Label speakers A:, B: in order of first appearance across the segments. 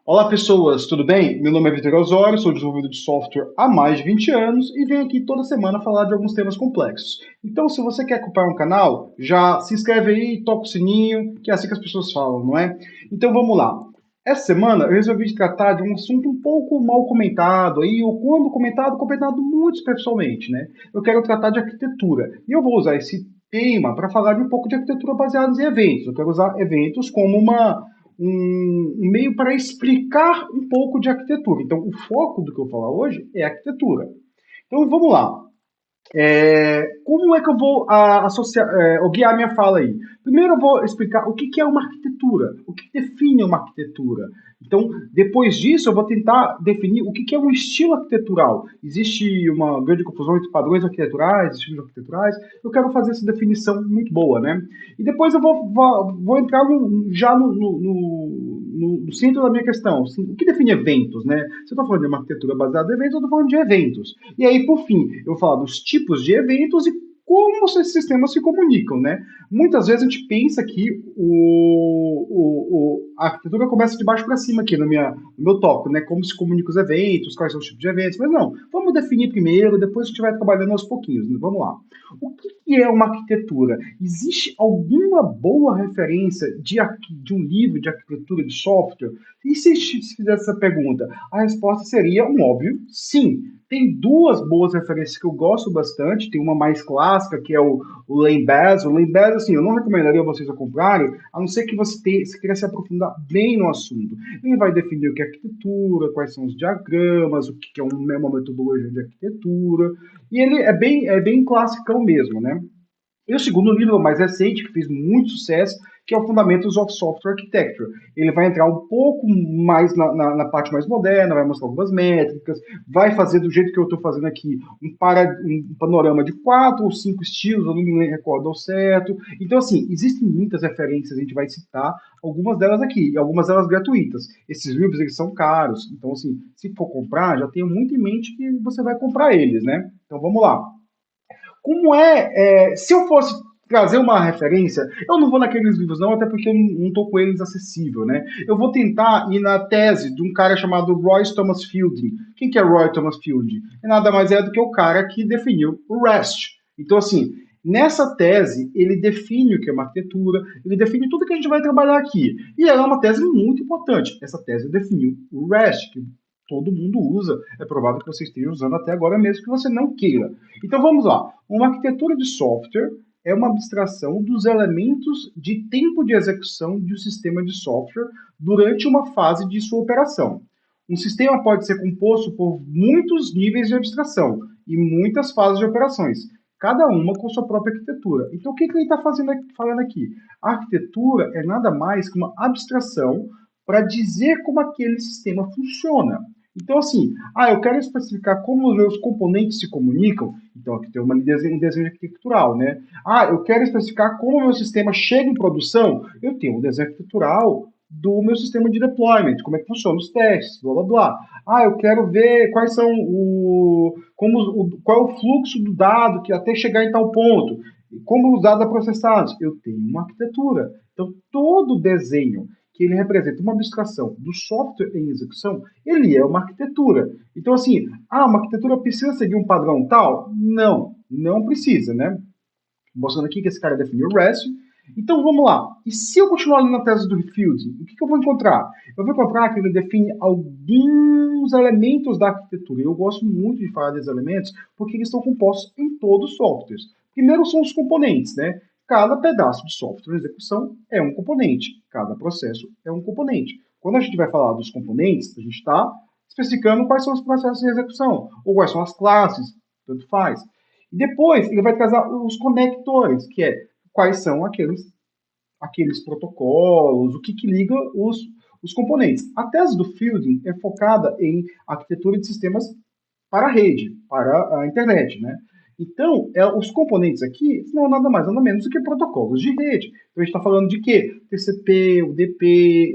A: Olá pessoas, tudo bem? Meu nome é Vitor Osório, sou desenvolvedor de software há mais de 20 anos e venho aqui toda semana falar de alguns temas complexos. Então, se você quer acompanhar um canal, já se inscreve aí, toca o sininho, que é assim que as pessoas falam, não é? Então vamos lá. Essa semana eu resolvi tratar de um assunto um pouco mal comentado aí, ou quando comentado, comentado muito superficialmente, né? Eu quero tratar de arquitetura. E eu vou usar esse tema para falar de um pouco de arquitetura baseada em eventos. Eu quero usar eventos como um meio para explicar um pouco de arquitetura. Então, o foco do que eu vou falar hoje é arquitetura. Então, vamos lá. Como é que eu vou associar, ou guiar minha fala aí? Primeiro eu vou explicar o que é uma arquitetura, o que define uma arquitetura. Então, depois disso, eu vou tentar definir o que é um estilo arquitetural. Existe uma grande confusão entre padrões arquiteturais, estilos arquiteturais. Eu quero fazer essa definição muito boa, né? E depois eu vou entrar já no centro da minha questão. Assim, o que define eventos, né? Se eu estou falando de uma arquitetura baseada em eventos, eu estou falando de eventos. E aí, por fim, eu vou falar dos tipos de eventos e como esses sistemas se comunicam, né? Muitas vezes a gente pensa que a arquitetura começa de baixo para cima aqui no meu tópico, né? Como se comunicam os eventos, quais são os tipos de eventos, mas não. Vamos definir primeiro, depois a gente vai trabalhando aos pouquinhos, né? Vamos lá. O que é uma arquitetura? Existe alguma boa referência de um livro de arquitetura de software? E se fizesse essa pergunta? A resposta seria um óbvio sim. Tem duas boas referências que eu gosto bastante. Tem uma mais clássica, que é o Lambaz. O Lambaz, assim, eu não recomendaria vocês a comprarem, a não ser que você queira se aprofundar bem no assunto. Ele vai definir o que é arquitetura, quais são os diagramas, o que é uma metodologia de arquitetura. E ele é bem classicão mesmo, né? E o segundo livro, mais recente, que fez muito sucesso, que é o Fundamentals of Software Architecture. Ele vai entrar um pouco mais na parte mais moderna, vai mostrar algumas métricas, vai fazer do jeito que eu estou fazendo aqui, um panorama de 4 ou 5 estilos, eu não me recordo ao certo. Então, assim, existem muitas referências, a gente vai citar algumas delas aqui, e algumas delas gratuitas. Esses livros, eles são caros, então, assim, se for comprar, já tenha muito em mente que você vai comprar eles, né? Então, vamos lá. Se eu fosse trazer uma referência, eu não vou naqueles livros não, até porque eu não estou com eles acessível, né? Eu vou tentar ir na tese de um cara chamado Roy Thomas Fielding. Quem que é Roy Thomas Fielding? É nada mais do que o cara que definiu o REST. Então, assim, nessa tese, ele define o que é uma arquitetura, ele define tudo que a gente vai trabalhar aqui. E ela é uma tese muito importante. Essa tese definiu o REST, que todo mundo usa. É provável que você esteja usando até agora mesmo que você não queira. Então vamos lá. Uma arquitetura de software é uma abstração dos elementos de tempo de execução de um sistema de software durante uma fase de sua operação. Um sistema pode ser composto por muitos níveis de abstração e muitas fases de operações, cada uma com sua própria arquitetura. Então, o que ele está falando aqui? A arquitetura é nada mais que uma abstração para dizer como aquele sistema funciona. Então, assim, eu quero especificar como os meus componentes se comunicam. Então, aqui tem um desenho arquitetural, né? Eu quero especificar como o meu sistema chega em produção. Eu tenho um desenho arquitetural do meu sistema de deployment, como é que funciona os testes, blá blá blá. Eu quero ver quais são qual é o fluxo do dado que até chegar em tal ponto, como os dados são processados. Eu tenho uma arquitetura. Então, todo desenho que ele representa uma abstração do software em execução, ele é uma arquitetura. Então, assim, uma arquitetura precisa seguir um padrão tal? Não, não precisa, né? Mostrando aqui que esse cara definiu o REST. Então, vamos lá. E se eu continuar ali na tese do Fielding, o que eu vou encontrar? Eu vou encontrar que ele define alguns elementos da arquitetura. E eu gosto muito de falar desses elementos porque eles estão compostos em todos os softwares. Primeiro são os componentes, né? Cada pedaço de software em execução é um componente. Cada processo é um componente. Quando a gente vai falar dos componentes, a gente está especificando quais são os processos de execução, ou quais são as classes, tanto faz. E depois ele vai trazer os conectores, que é quais são aqueles protocolos, o que liga os componentes. A tese do Fielding é focada em arquitetura de sistemas para a rede, para a internet, né? Então, os componentes aqui não é nada mais, nada menos do que protocolos de rede. Então, a gente está falando de quê? TCP, UDP,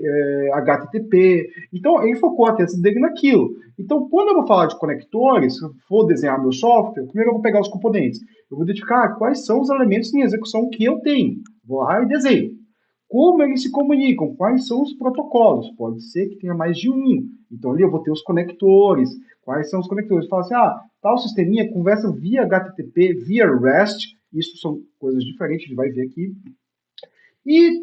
A: HTTP. Então, ele focou a tese dele naquilo. Então, quando eu vou falar de conectores, se eu for desenhar meu software, primeiro eu vou pegar os componentes. Eu vou identificar quais são os elementos em execução que eu tenho. Vou lá e desenho. Como eles se comunicam, quais são os protocolos. Pode ser que tenha mais de um. Então ali eu vou ter os conectores. Quais são os conectores? Fala assim, tal sisteminha conversa via HTTP, via REST. Isso são coisas diferentes, a gente vai ver aqui. E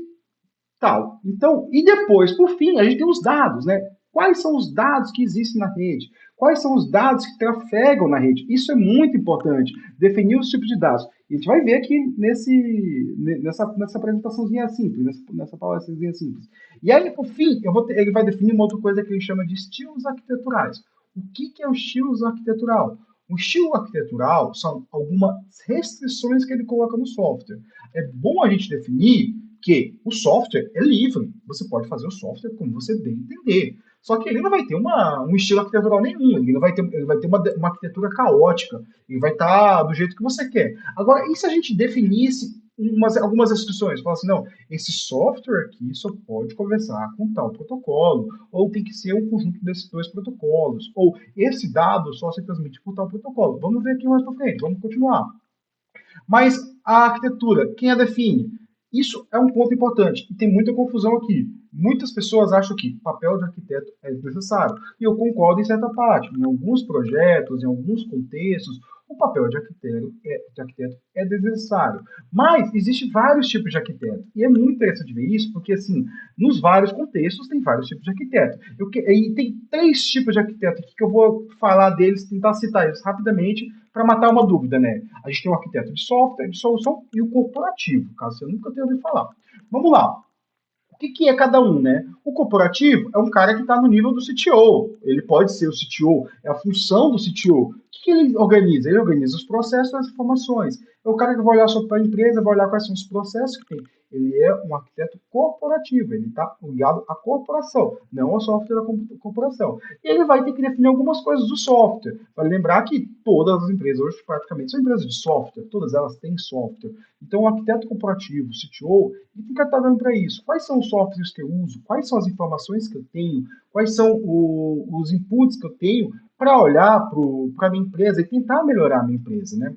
A: tal. Então, e depois, por fim, a gente tem os dados, né? Quais são os dados que existem na rede? Quais são os dados que trafegam na rede? Isso é muito importante, definir os tipos de dados. E a gente vai ver aqui nessa apresentaçãozinha simples, nessa palestrazinha simples. E aí, por fim, ele vai definir uma outra coisa que ele chama de estilos arquiteturais. O que é o estilo arquitetural? O estilo arquitetural são algumas restrições que ele coloca no software. É bom a gente definir que o software é livre. Você pode fazer o software como você bem entender. Só que ele não vai ter um estilo arquitetural nenhum. Ele vai ter uma arquitetura caótica. Ele vai estar do jeito que você quer. Agora, e se a gente definisse algumas restrições? Fala assim, não, esse software aqui só pode conversar com tal protocolo, ou tem que ser um conjunto desses dois protocolos, ou esse dado só se transmite por tal protocolo. Vamos ver aqui mais para frente, vamos continuar. Mas a arquitetura, quem a define? Isso é um ponto importante e tem muita confusão aqui. Muitas pessoas acham que o papel de arquiteto é necessário. E eu concordo em certa parte. Em alguns projetos, em alguns contextos, o papel de arquiteto é necessário. Mas existem vários tipos de arquiteto. E é muito interessante ver isso, porque, assim, nos vários contextos tem vários tipos de arquiteto. E tem 3 tipos de arquiteto aqui que eu vou falar deles, tentar citar eles rapidamente, para matar uma dúvida, né? A gente tem o arquiteto de software, de solução e o corporativo, caso você nunca tenha ouvido falar. Vamos lá. O que é cada um, né? O corporativo é um cara que está no nível do CTO. Ele pode ser o CTO, é a função do CTO. O que ele organiza? Ele organiza os processos e as informações. É o cara que vai olhar só para a empresa, vai olhar quais são os processos que tem. Ele é um arquiteto corporativo, ele está ligado à corporação, não ao software da corporação. E ele vai ter que definir algumas coisas do software. Vale lembrar que todas as empresas hoje praticamente são empresas de software, todas elas têm software. Então, o arquiteto corporativo, o CTO, ele tem que estar dando para isso. Quais são os softwares que eu uso? Quais são as informações que eu tenho? Quais são os inputs que eu tenho para olhar para a minha empresa e tentar melhorar a minha empresa, né?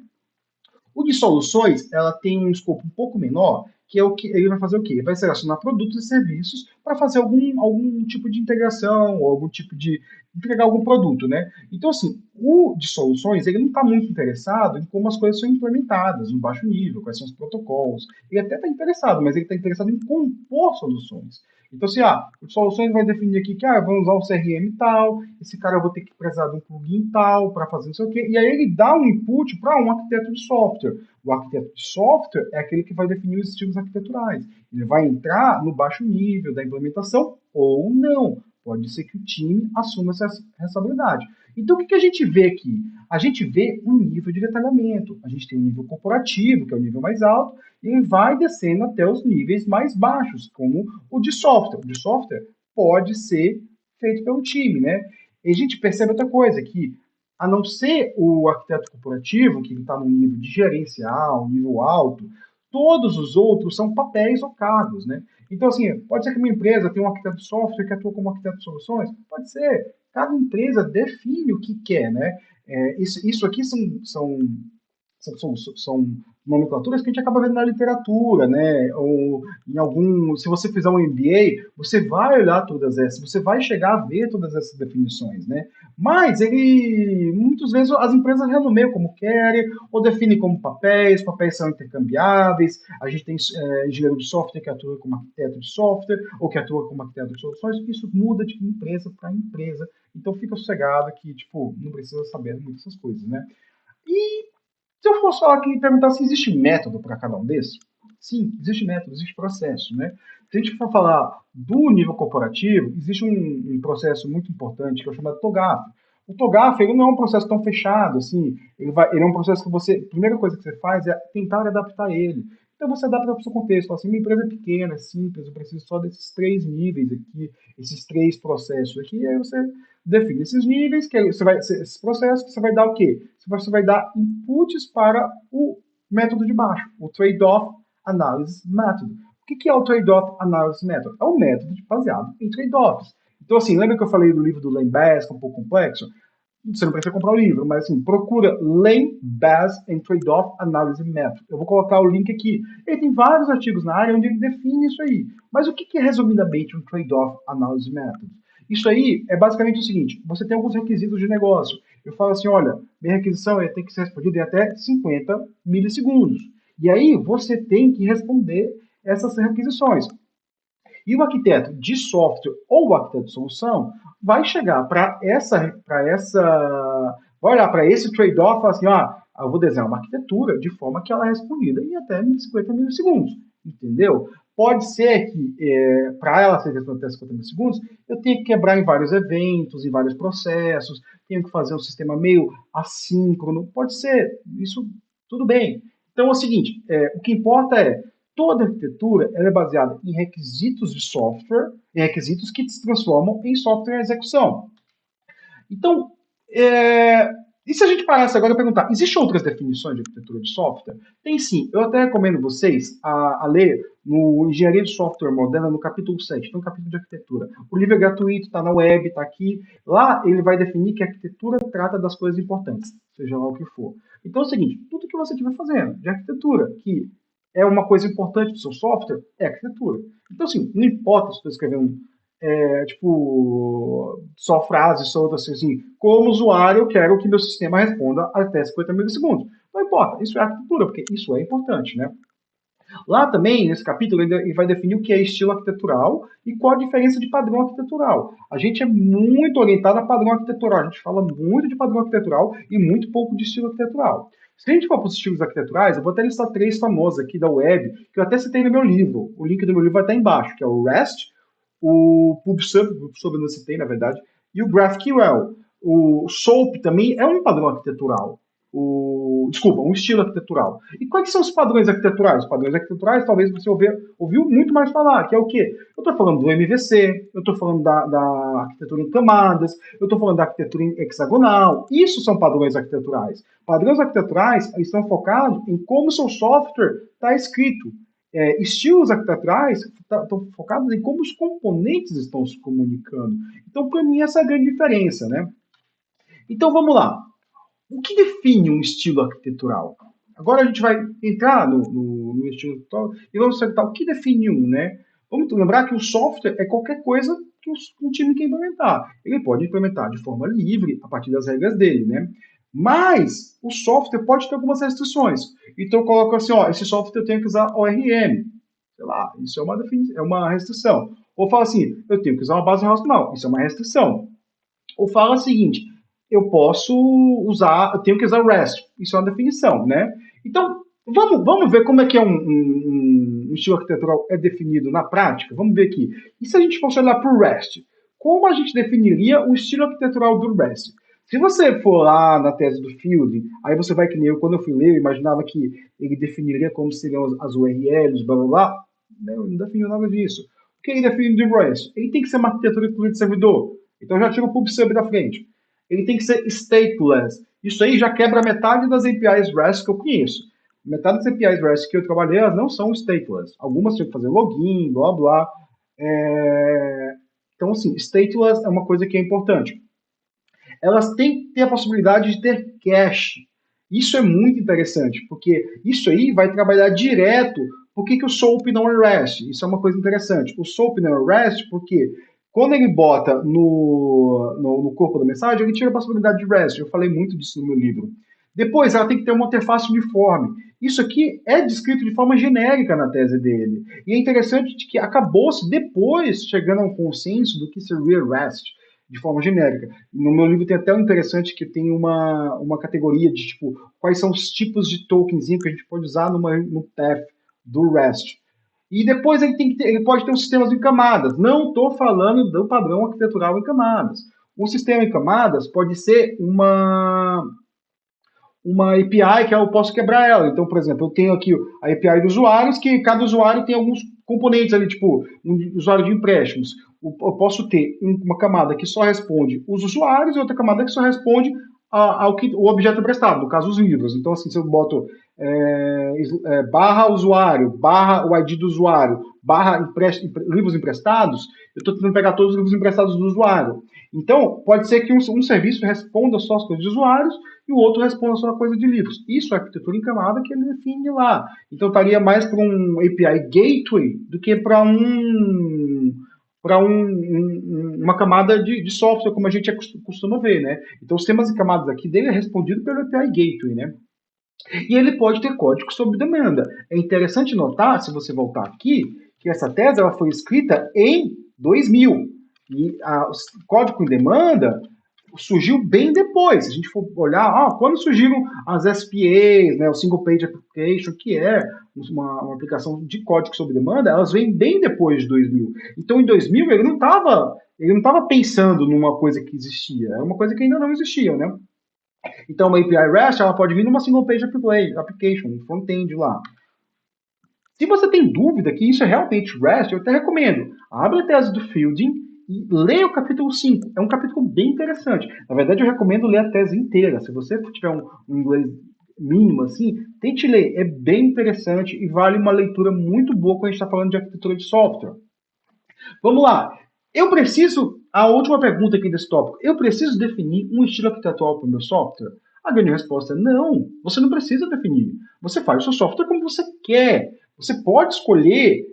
A: O de soluções, ela tem um escopo um pouco menor, que é o que ele vai fazer o quê? Ele vai selecionar produtos e serviços para fazer algum tipo de integração ou algum tipo de entregar algum produto, né? Então, assim, o de soluções, ele não está muito interessado em como as coisas são implementadas no baixo nível, quais são os protocolos. Ele até está interessado, mas ele está interessado em compor soluções. Então, assim, o de soluções vai definir aqui que, vamos usar o CRM tal, esse cara eu vou ter que precisar de um plugin tal para fazer não sei o quê. E aí ele dá um input para um arquiteto de software. O arquiteto de software é aquele que vai definir os estilos arquiteturais. Ele vai entrar no baixo nível da implementação ou não. Pode ser que o time assuma essa responsabilidade. Então, o que a gente vê aqui? A gente vê um nível de detalhamento. A gente tem um nível corporativo, que é o nível mais alto, e ele vai descendo até os níveis mais baixos, como o de software. O de software pode ser feito pelo time, né? E a gente percebe outra coisa, que a não ser o arquiteto corporativo, que está no nível de gerencial, um nível alto, todos os outros são papéis ou cargos, né? Então, assim, pode ser que uma empresa tenha um arquiteto de software que atua como arquiteto de soluções? Pode ser. Cada empresa define o que quer, né? Isso aqui são nomenclaturas que a gente acaba vendo na literatura, né? Ou se você fizer um MBA, você vai olhar todas essas, você vai chegar a ver todas essas definições, né? Mas muitas vezes as empresas renomeiam como querem, ou definem como papéis são intercambiáveis. A gente tem engenheiro de software que atua como arquiteto de software, ou que atua como arquiteto de soluções. Isso muda de empresa para empresa. Então fica sossegado que, tipo, não precisa saber muito essas coisas, né? E se eu fosse falar aqui e perguntar se existe método para cada um desses, sim, existe método, existe processo, né? Se a gente for falar do nível corporativo, existe um processo muito importante que é o chamado TOGAF. O TOGAF, ele não é um processo tão fechado, assim, ele é um processo que a primeira coisa que você faz é tentar adaptar ele. Então você adapta para o seu contexto, fala assim, minha empresa é pequena, é simples, eu preciso só desses 3 níveis aqui, esses 3 processos aqui, e aí você define esses níveis, esses processos, que você vai dar o quê? Você vai dar inputs para o método de baixo, o Trade-off Analysis Method. O que é o Trade-off Analysis Method? É um método baseado em trade-offs. Então, assim, lembra que eu falei do livro do Len Bass, que é um pouco complexo? Você não precisa comprar o livro, mas assim, procura Lane, Bass and Trade-off Analysis Method. Eu vou colocar o link aqui. Ele tem vários artigos na área onde ele define isso aí. Mas o que é resumidamente um Trade-off Analysis Method? Isso aí é basicamente o seguinte: você tem alguns requisitos de negócio. Eu falo assim, olha, minha requisição tem que ser respondida em até 50 milissegundos. E aí você tem que responder essas requisições. E o arquiteto de software ou o arquiteto de solução vai chegar vai olhar para esse trade-off e falar assim, eu vou desenhar uma arquitetura de forma que ela é respondida em até 50 milissegundos, entendeu? Pode ser que, para ela ser respondida em até 50 milissegundos, eu tenha que quebrar em vários eventos, em vários processos, tenho que fazer um sistema meio assíncrono, pode ser, isso tudo bem. Então é o seguinte, o que importa é toda arquitetura ela é baseada em requisitos de software, em requisitos que se transformam em software em execução. Então, e se a gente parasse agora e perguntar, existem outras definições de arquitetura de software? Tem sim. Eu até recomendo vocês a ler no Engenharia de Software Moderna, no capítulo 7, tem um capítulo de arquitetura. O livro é gratuito, está na web, está aqui. Lá ele vai definir que a arquitetura trata das coisas importantes, seja lá o que for. Então é o seguinte, tudo que você estiver fazendo de arquitetura, que é uma coisa importante do seu software, é arquitetura. Então, assim, não importa se você escrever só frases soltas assim, como usuário, eu quero que meu sistema responda até 50 milissegundos. Não importa, isso é arquitetura, porque isso é importante, né? Lá também, nesse capítulo, ele vai definir o que é estilo arquitetural e qual a diferença de padrão arquitetural. A gente é muito orientado a padrão arquitetural, a gente fala muito de padrão arquitetural e muito pouco de estilo arquitetural. Se a gente for para os estilos arquiteturais, eu vou até listar 3 famosos aqui da web, que eu até citei no meu livro. O link do meu livro vai estar embaixo, que é o REST, o PubSub eu não citei, na verdade, e o GraphQL. O SOAP também é um padrão arquitetural. Desculpa, um estilo arquitetural. E quais são os padrões arquiteturais? Os padrões arquiteturais, talvez você ouviu muito mais falar, que é o quê? Eu estou falando do MVC, eu estou falando da arquitetura em camadas, eu estou falando da arquitetura em hexagonal. Isso são padrões arquiteturais. Padrões arquiteturais estão focados em como o seu software está escrito. Estilos arquiteturais estão focados em como os componentes estão se comunicando. Então, para mim, essa é a grande diferença, né? Então, vamos lá. O que define um estilo arquitetural? Agora a gente vai entrar no estilo arquitetural e vamos perguntar o que define um, né? Vamos lembrar que o software é qualquer coisa que um time quer implementar. Ele pode implementar de forma livre, a partir das regras dele, né? Mas o software pode ter algumas restrições. Então eu coloco assim, esse software eu tenho que usar ORM. Sei lá, isso é uma restrição. Ou fala assim, eu tenho que usar uma base relacional. Isso é uma restrição. Ou fala o seguinte, eu tenho que usar REST. Isso é uma definição, né? Então, vamos ver como é que um estilo arquitetural é definido na prática? Vamos ver aqui. E se a gente fosse olhar para o REST? Como a gente definiria o estilo arquitetural do REST? Se você for lá na tese do Fielding, aí você vai que nem eu, quando eu fui ler, eu imaginava que ele definiria como seriam as URLs, blá blá blá. Não definiu nada disso. O que ele define de REST? Ele tem que ser uma arquitetura de servidor. Então já tira o PubSub da frente. Ele tem que ser stateless. Isso aí já quebra metade das APIs REST que eu conheço. Metade das APIs REST que eu trabalhei, elas não são stateless. Algumas tinham que fazer login, blá blá. Então, assim, stateless é uma coisa que é importante. Elas têm que ter a possibilidade de ter cache. Isso é muito interessante, porque isso aí vai trabalhar direto. Por que o SOAP não é REST? Isso é uma coisa interessante. O SOAP não é REST porque quando ele bota no corpo da mensagem, ele tira a possibilidade de REST. Eu falei muito disso no meu livro. Depois, ela tem que ter uma interface uniforme. Isso aqui é descrito de forma genérica na tese dele. E é interessante que acabou-se depois chegando a um consenso do que seria REST de forma genérica. No meu livro tem até um interessante que tem uma categoria de tipo quais são os tipos de tokenzinho que a gente pode usar no path do REST. E depois ele pode ter um sistema em camadas. Não estou falando do padrão arquitetural em camadas. O sistema em camadas pode ser uma API que eu posso quebrar ela. Então, por exemplo, eu tenho aqui a API dos usuários, que cada usuário tem alguns componentes ali, tipo um usuário de empréstimos. Eu posso ter uma camada que só responde os usuários e outra camada que só responde ao que o objeto emprestado, no caso os livros. Então, assim, se eu boto barra usuário, barra o ID do usuário, barra livros emprestados, eu estou tentando pegar todos os livros emprestados do usuário. Então, pode ser que um serviço responda só as coisas de usuários e o outro responda só a coisa de livros. Isso é arquitetura em camada que ele define lá. Então, estaria mais para um API Gateway do que para uma camada de software, como a gente costuma ver, né? Então, os temas e camadas aqui dele é respondido pelo API Gateway, né? E ele pode ter código sob demanda. É interessante notar, se você voltar aqui, que essa tese ela foi escrita em 2000. E o código em demanda surgiu bem depois. Se a gente for olhar, quando surgiram as SPAs, né, o Single Page Application, que é uma aplicação de código sob demanda, elas vêm bem depois de 2000. Então, em 2000, ele não estava pensando numa coisa que existia. Era uma coisa que ainda não existia, né? Então, uma API REST ela pode vir numa single page application, um front-end lá. Se você tem dúvida que isso é realmente REST, eu até recomendo. Abre a tese do Fielding e leia o capítulo 5. É um capítulo bem interessante. Na verdade, eu recomendo ler a tese inteira. Se você tiver um inglês mínimo assim, tente ler. É bem interessante e vale uma leitura muito boa quando a gente está falando de arquitetura de software. Vamos lá. A última pergunta aqui desse tópico, eu preciso definir um estilo arquitetural para o meu software? A grande resposta é não, você não precisa definir. Você faz o seu software como você quer. Você pode escolher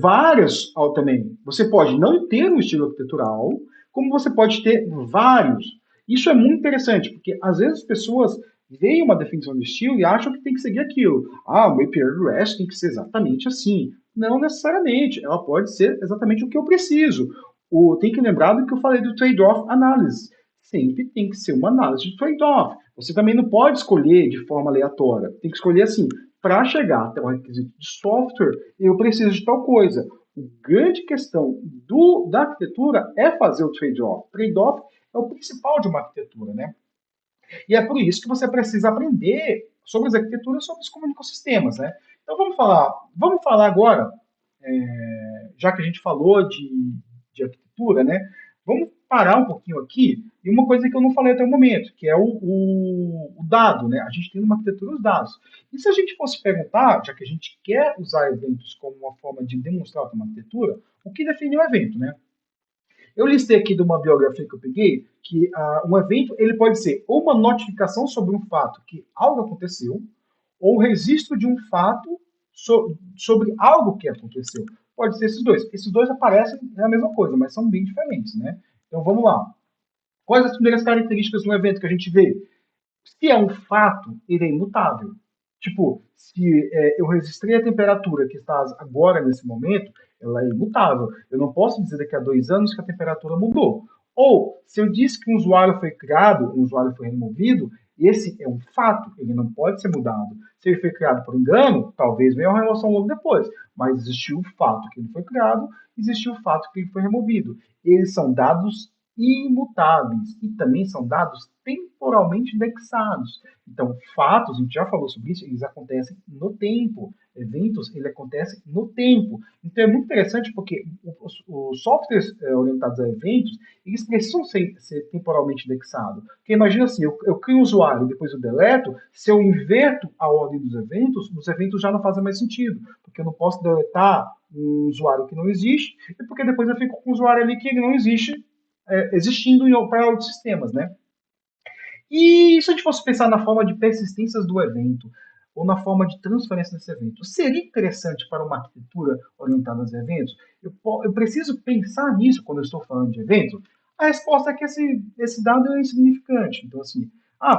A: várias também. Você pode não ter um estilo arquitetural, como você pode ter vários. Isso é muito interessante, porque às vezes as pessoas veem uma definição de estilo e acham que tem que seguir aquilo. O meu API REST tem que ser exatamente assim. Não necessariamente. Ela pode ser exatamente o que eu preciso. Tem que lembrar do que eu falei do trade-off análise. Sempre tem que ser uma análise de trade-off. Você também não pode escolher de forma aleatória. Tem que escolher assim, para chegar até um requisito de software, eu preciso de tal coisa. A grande questão da arquitetura é fazer o trade-off. Trade-off é o principal de uma arquitetura, né? E é por isso que você precisa aprender sobre as arquiteturas, sobre os comunicistemas, né? Então vamos falar agora, já que a gente falou de arquitetura, né? Vamos parar um pouquinho aqui e uma coisa que eu não falei até o momento, que é o dado, né? A gente tem uma arquitetura os dados. E se a gente fosse perguntar, já que a gente quer usar eventos como uma forma de demonstrar uma arquitetura, o que define o evento, né? Eu listei aqui de uma biografia que eu peguei que um evento ele pode ser ou uma notificação sobre um fato que algo aconteceu, ou um registro de um fato sobre algo que aconteceu. Pode ser esses dois. Esses dois aparecem na mesma coisa, mas são bem diferentes, né? Então vamos lá. Quais as primeiras características de um evento que a gente vê? Se é um fato, ele é imutável. Tipo, se eu registrei a temperatura que está agora nesse momento, ela é imutável. Eu não posso dizer daqui a 2 anos que a temperatura mudou. Ou, se eu disse que um usuário foi criado, um usuário foi removido, esse é um fato, ele não pode ser mudado. Se ele foi criado por engano, talvez venha uma relação logo depois. Mas existiu o fato que ele foi criado, existiu o fato que ele foi removido. Eles são dados imutáveis e também são dados temporalmente indexados. Então, fatos, a gente já falou sobre isso, eles acontecem no tempo. Eventos, ele acontece no tempo. Então, é muito interessante porque os softwares orientados a eventos, eles precisam ser temporalmente indexados. Porque imagina assim, eu crio um usuário e depois eu deleto, se eu inverto a ordem dos eventos já não fazem mais sentido. Porque eu não posso deletar um usuário que não existe, e porque depois eu fico com um usuário ali que ele não existe, existindo para outros sistemas, né? E se a gente fosse pensar na forma de persistências do evento, ou na forma de transferência desse evento, seria interessante para uma arquitetura orientada aos eventos? Eu preciso pensar nisso quando eu estou falando de evento? A resposta é que esse dado é insignificante. Então, assim,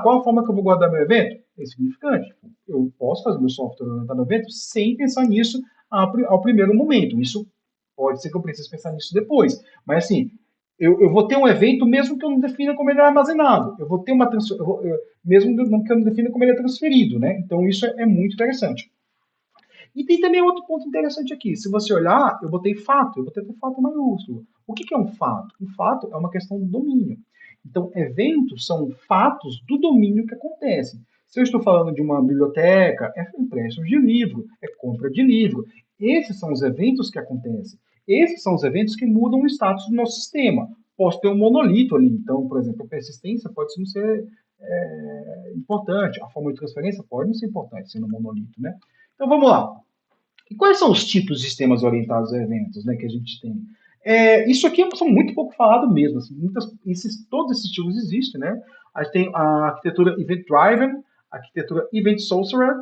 A: qual a forma que eu vou guardar meu evento? É insignificante. Eu posso fazer meu software orientado ao evento sem pensar nisso ao primeiro momento. Isso pode ser que eu precise pensar nisso depois. Mas, assim, eu vou ter um evento mesmo que eu não defina como ele é armazenado. Eu vou ter uma mesmo que eu não defina como ele é transferido, né? Então isso é muito interessante. E tem também outro ponto interessante aqui. Se você olhar, eu botei fato maiúsculo. O que é um fato? Um fato é uma questão do domínio. Então, eventos são fatos do domínio que acontecem. Se eu estou falando de uma biblioteca, é empréstimo de livro, é compra de livro. Esses são os eventos que acontecem. Esses são os eventos que mudam o status do nosso sistema. posso ter um monolito ali. Então, por exemplo, a persistência pode não ser importante, a forma de transferência pode não ser importante, sendo um monolito, né? Então, vamos lá. E quais são os tipos de sistemas orientados a eventos, né, que a gente tem? Isso aqui é muito pouco falado mesmo. Assim, todos esses tipos existem, né? A gente tem a arquitetura Event Driven, a arquitetura Event Sorcerer,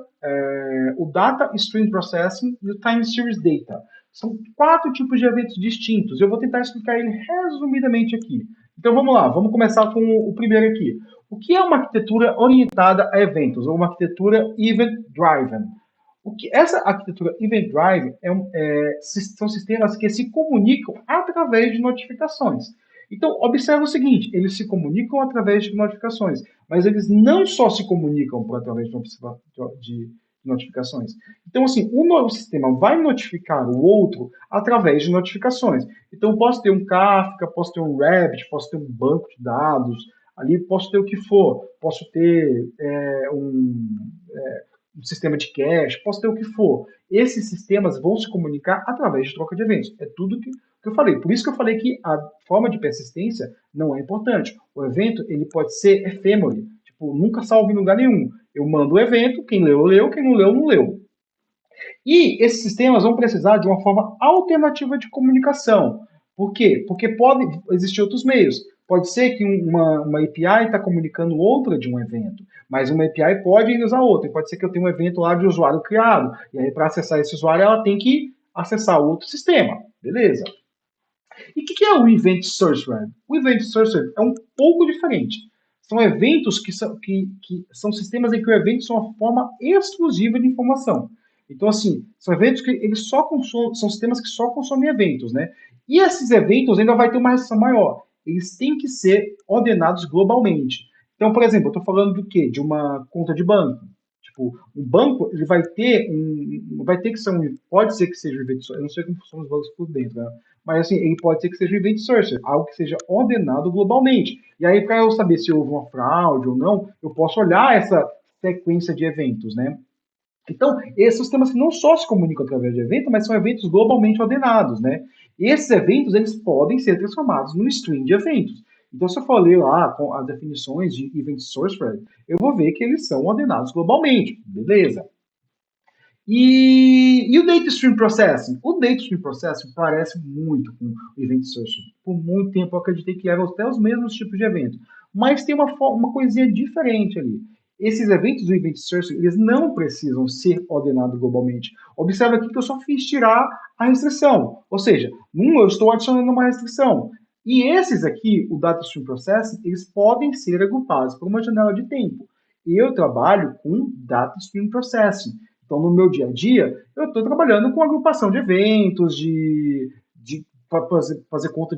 A: o Data Stream Processing e o Time Series Data. São 4 tipos de eventos distintos. Eu vou tentar explicar ele resumidamente aqui. Então vamos lá, vamos começar com o primeiro aqui. O que é uma arquitetura orientada a eventos, ou uma arquitetura Event Driven? Essa arquitetura Event Drive são sistemas que se comunicam através de notificações. Então, observe o seguinte, eles se comunicam através de notificações, mas eles não só se comunicam através de notificações. Então, assim, um novo sistema vai notificar o outro através de notificações. Então, posso ter um Kafka, posso ter um Rabbit, posso ter um banco de dados, ali posso ter o que for, posso ter um sistema de cache, posso ter o que for. Esses sistemas vão se comunicar através de troca de eventos. É tudo que eu falei. Por isso que eu falei que a forma de persistência não é importante. O evento ele pode ser efêmero, tipo, nunca salvo em lugar nenhum. Eu mando o evento, quem leu, leu, quem não leu, não leu. E esses sistemas vão precisar de uma forma alternativa de comunicação. Por quê? Porque podem existir outros meios. Pode ser que uma API está comunicando outra de um evento, mas uma API pode usar outra. Pode ser que eu tenha um evento lá de usuário criado, e aí para acessar esse usuário ela tem que acessar outro sistema. Beleza. E o que é o Event Sorcerer? O Event Sorcerer é um pouco diferente. São eventos que são sistemas em que o evento são uma forma exclusiva de informação. Então, assim, são eventos que eles são sistemas que só consomem eventos, né? E esses eventos ainda vai ter uma restrição maior. Eles têm que ser ordenados globalmente. Então, por exemplo, eu estou falando do quê? De uma conta de banco. Tipo, um banco, ele vai ter pode ser que seja um evento, eu não sei como funcionam os bancos por dentro, né? Mas assim, ele pode ser que seja um event source, algo que seja ordenado globalmente. E aí, para eu saber se houve uma fraude ou não, eu posso olhar essa sequência de eventos, né? Então, esses sistemas que não só se comunicam através de eventos, mas são eventos globalmente ordenados, né? E esses eventos, eles podem ser transformados num stream de eventos. Então, se eu for ler lá com as definições de Event Source, eu vou ver que eles são ordenados globalmente, beleza? E o Data Stream Processing? O Data Stream Processing parece muito com o Event Source. Por muito tempo eu acreditei que eram até os mesmos tipos de evento. Mas tem uma coisinha diferente ali. Esses eventos do Event Source, eles não precisam ser ordenados globalmente. Observe aqui que eu só fiz tirar a restrição. Ou seja, eu estou adicionando uma restrição. E esses aqui, o Data Stream Processing, eles podem ser agrupados por uma janela de tempo. Eu trabalho com Data Stream Processing. Então, no meu dia a dia, eu estou trabalhando com agrupação de eventos, de fazer conta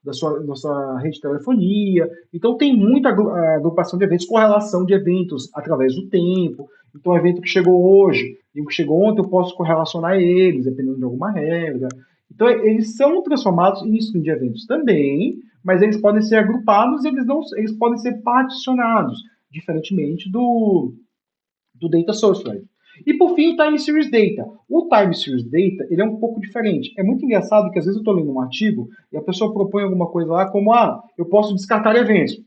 A: da sua rede de telefonia. Então, tem muita agrupação de eventos, correlação de eventos através do tempo. Então, evento que chegou hoje e o que chegou ontem, eu posso correlacionar eles, dependendo de alguma regra. Então, eles são transformados em stream de eventos também, mas eles podem ser agrupados, eles podem ser particionados, diferentemente do Data Source. E por fim, o Time Series Data. O Time Series Data ele é um pouco diferente. É muito engraçado que às vezes eu estou lendo um artigo e a pessoa propõe alguma coisa lá como, eu posso descartar eventos.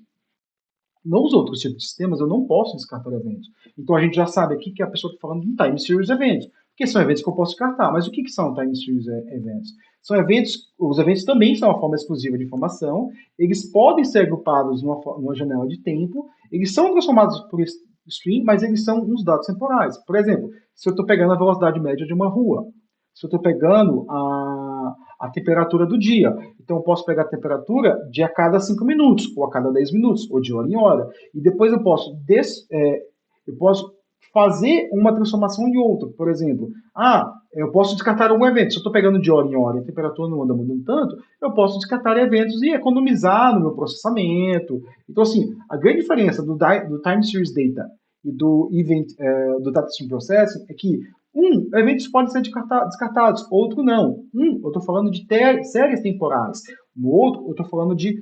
A: Nos outros tipos de sistemas, eu não posso descartar eventos. Então a gente já sabe aqui que a pessoa está falando de um Time Series Events, porque são eventos que eu posso descartar. Mas o que são Time Series Events? São eventos, os eventos também são uma forma exclusiva de informação, eles podem ser agrupados numa janela de tempo, eles são transformados por stream, mas eles são uns dados temporais. Por exemplo, se eu estou pegando a velocidade média de uma rua, se eu estou pegando a temperatura do dia, então eu posso pegar a temperatura de a cada 5 minutos, ou a cada 10 minutos, ou de hora em hora, e depois eu posso fazer uma transformação em outra. Por exemplo, eu posso descartar algum evento. Se eu estou pegando de hora em hora e a temperatura não anda mudando tanto, eu posso descartar eventos e economizar no meu processamento. Então, assim, a grande diferença do Time Series Data e do do Data Stream Processing é que eventos podem ser descartados, outro não. Eu estou falando de séries temporais. No outro, eu estou falando de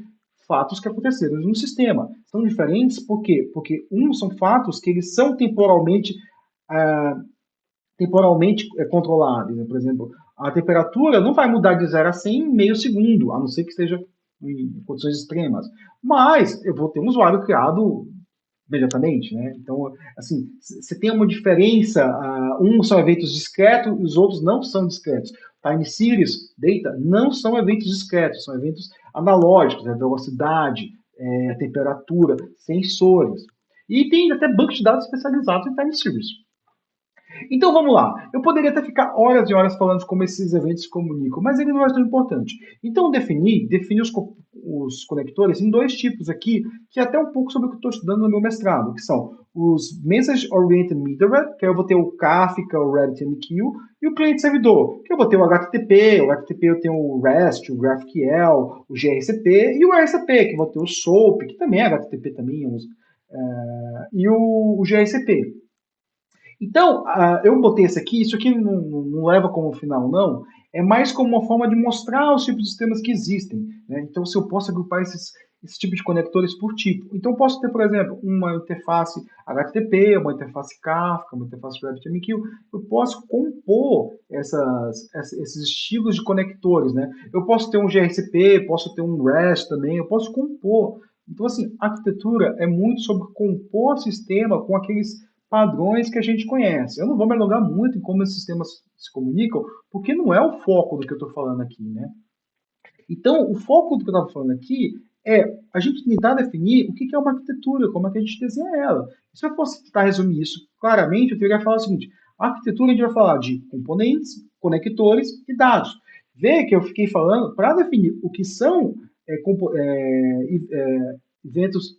A: fatos que aconteceram no sistema. São diferentes por quê? Porque são fatos que eles são temporalmente controláveis. Por exemplo, A temperatura não vai mudar de 0 a 100 em meio segundo, a não ser que esteja em condições extremas. Mas eu vou ter um usuário criado imediatamente, né? Então, assim, você tem uma diferença, uns são eventos discretos e os outros não são discretos. Time series, data, não são eventos discretos, são eventos analógicos, a velocidade, a temperatura, sensores. E tem até bancos de dados especializados em time series. Então vamos lá. Eu poderia até ficar horas e horas falando de como esses eventos se comunicam, mas ele não é tão importante. Então defini os conectores em dois tipos aqui, que é até um pouco sobre o que eu estou estudando no meu mestrado, que são os Message Oriented Middleware, que eu vou ter o Kafka, o RabbitMQ, e o cliente-servidor, que eu vou ter o HTTP, eu tenho o REST, o GraphQL, o gRCP e o RCP, que eu vou ter o SOAP, que também é HTTP também, e o gRCP. Então, eu botei esse aqui, isso aqui não leva como final, não, é mais como uma forma de mostrar os tipos de sistemas que existem. Né? Então, se eu posso agrupar esse tipo de conectores por tipo. Então, eu posso ter, por exemplo, uma interface HTTP, uma interface Kafka, uma interface RabbitMQ. Eu posso compor esses estilos de conectores. Né? Eu posso ter um gRCP, posso ter um REST também, eu posso compor. Então, assim, a arquitetura é muito sobre compor o sistema com aqueles padrões que a gente conhece. Eu não vou me alongar muito em como esses sistemas se comunicam, porque não é o foco do que eu estou falando aqui, né? Então, o foco do que eu estava falando aqui é a gente tentar definir o que é uma arquitetura, como é que a gente desenha ela. Se eu fosse tentar resumir isso claramente, eu teria que falar o seguinte: a arquitetura a gente vai falar de componentes, conectores e dados. Vê que eu fiquei falando para definir o que são eventos,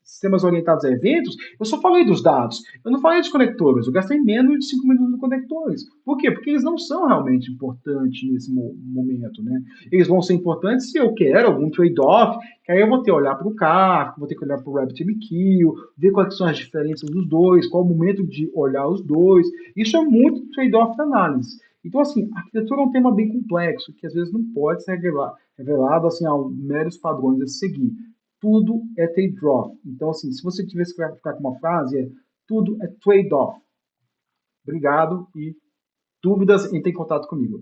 A: sistemas orientados a eventos, eu só falei dos dados. Eu não falei dos conectores. Eu gastei menos de 5 minutos nos conectores. Por quê? Porque eles não são realmente importantes nesse momento. Né? Eles vão ser importantes se eu quero algum trade-off, que aí eu vou ter que olhar para o Kafka, vou ter que olhar para o RabbitMQ, ver quais são as diferenças dos dois, qual é o momento de olhar os dois. Isso é muito trade-off de análise. Então, assim, a arquitetura é um tema bem complexo, que às vezes não pode ser revelado assim, a meros padrões a seguir. Tudo é trade-off. Então, assim, se você tivesse que ficar com uma frase, tudo é trade-off. Obrigado e dúvidas, entre em contato comigo.